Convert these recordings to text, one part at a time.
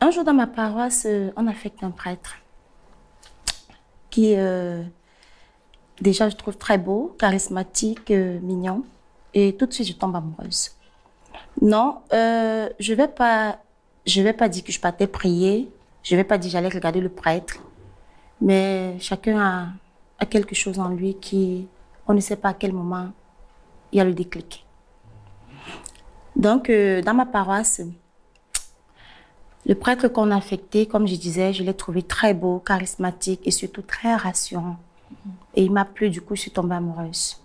Un jour dans ma paroisse, on affecte un prêtre qui, déjà, je trouve très beau, charismatique, mignon. Et tout de suite, je tombe amoureuse. Non, je vais pas dire que je partais prier. Je vais pas dire que j'allais regarder le prêtre. Mais chacun a quelque chose en lui qui, on ne sait pas à quel moment il y a le déclic. Donc, dans ma paroisse, le prêtre qu'on a affecté, comme je disais, je l'ai trouvé très beau, charismatique et surtout très rassurant. Et il m'a plu, du coup, je suis tombée amoureuse.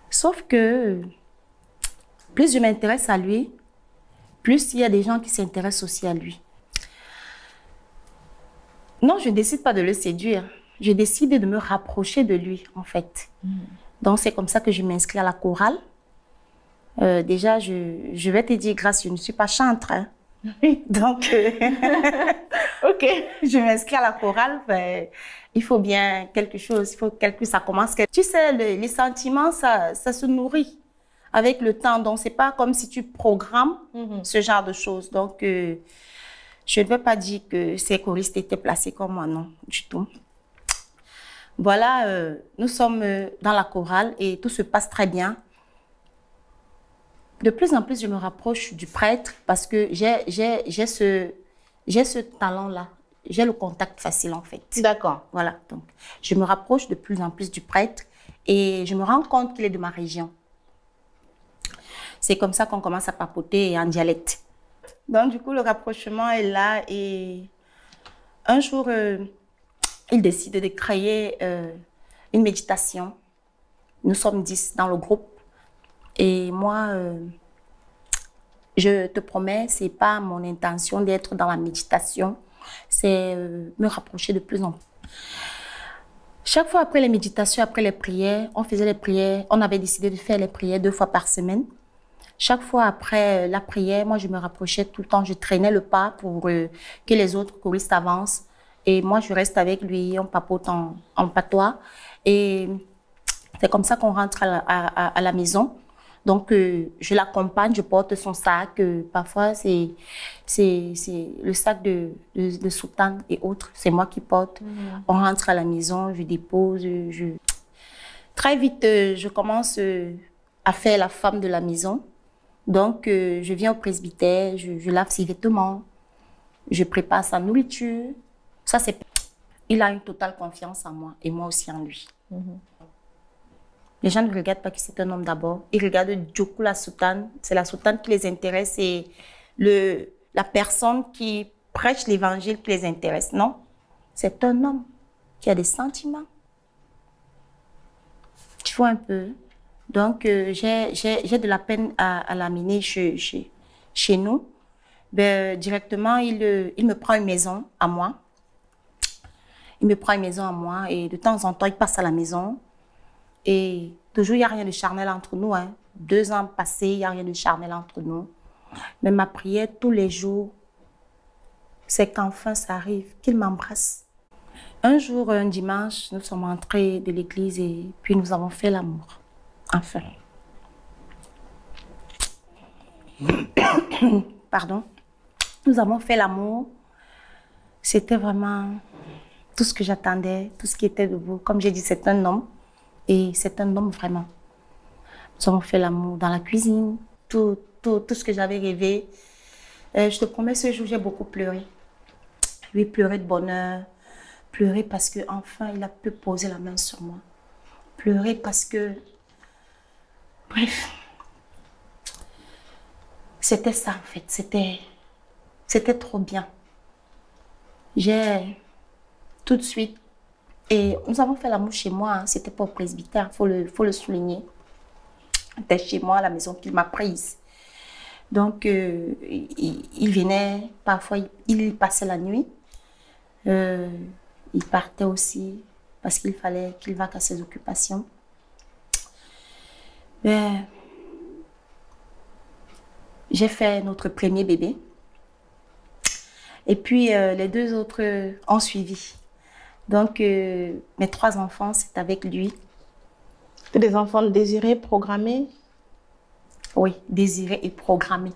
Sauf que, plus je m'intéresse à lui, plus il y a des gens qui s'intéressent aussi à lui. Non, je ne décide pas de le séduire. Je décide de me rapprocher de lui, en fait. Donc, c'est comme ça que je m'inscris à la chorale. Déjà, je vais te dire, grâce, je ne suis pas chantre. Hein. Donc, ok, je m'inscris à la chorale. Ben, il faut bien quelque chose, il faut que ça commence. Tu sais, les sentiments, ça se nourrit avec le temps. Donc, c'est pas comme si tu programmes ce genre de choses. Donc, je ne veux pas dire que ces choristes étaient placés comme moi, non, du tout. Voilà, nous sommes dans la chorale et tout se passe très bien. De plus en plus, je me rapproche du prêtre parce que j'ai ce talent-là. J'ai le contact facile, en fait. D'accord. Voilà, donc je me rapproche de plus en plus du prêtre et je me rends compte qu'il est de ma région. C'est comme ça qu'on commence à papoter en dialecte. Donc, du coup, le rapprochement est là et un jour, il décide de créer une méditation. Nous sommes 10 dans le groupe. Et moi, je te promets, ce n'est pas mon intention d'être dans la méditation, c'est me rapprocher de plus en plus. Chaque fois après les méditations, après les prières, on faisait les prières, on avait décidé de faire les prières 2 fois par semaine. Chaque fois après la prière, moi je me rapprochais tout le temps, je traînais le pas pour que les autres choristes avancent. Et moi je reste avec lui, on papote en patois. Et c'est comme ça qu'on rentre à la maison. Donc, je l'accompagne, je porte son sac. Parfois, c'est le sac de soutane et autres. C'est moi qui porte. On rentre à la maison, je dépose. Très vite, je commence à faire la femme de la maison. Donc, je viens au presbytère, je lave ses vêtements, je prépare sa nourriture. Ça, c'est... Il a une totale confiance en moi et moi aussi en lui. Les gens ne regardent pas que c'est un homme d'abord. Ils regardent du coup la soutane. C'est la soutane qui les intéresse et la personne qui prêche l'évangile qui les intéresse. Non, c'est un homme qui a des sentiments. Tu vois un peu. Donc, j'ai de la peine à l'amener chez nous. Ben, directement, il me prend une maison à moi. Il me prend une maison à moi et de temps en temps, il passe à la maison. Et toujours, il n'y a rien de charnel entre nous. Hein. 2 ans passés, il n'y a rien de charnel entre nous. Mais ma prière tous les jours, c'est qu'enfin ça arrive, qu'il m'embrasse. Un jour, un dimanche, nous sommes entrés de l'église et puis nous avons fait l'amour. Enfin. Pardon. Nous avons fait l'amour. C'était vraiment tout ce que j'attendais, tout ce qui était debout. Comme j'ai dit, c'est un homme. Et c'est un homme vraiment. Nous avons fait l'amour dans la cuisine, tout ce que j'avais rêvé. Je te promets, ce jour, j'ai beaucoup pleuré. Lui pleurait de bonheur, pleurer parce qu'enfin, il a pu poser la main sur moi. Pleurer parce que... Bref. C'était ça, en fait. C'était trop bien. J'ai tout de suite... Et nous avons fait l'amour chez moi, hein. C'était pas au presbytère, il faut le souligner. C'était chez moi, à la maison qu'il m'a prise. Donc, il venait, parfois, il passait la nuit. Il partait aussi parce qu'il fallait qu'il va à ses occupations. J'ai fait notre premier bébé. Et puis, les 2 autres ont suivi. Donc, mes 3 enfants, c'est avec lui. Des enfants désirés, programmés? Oui, désirés et programmés.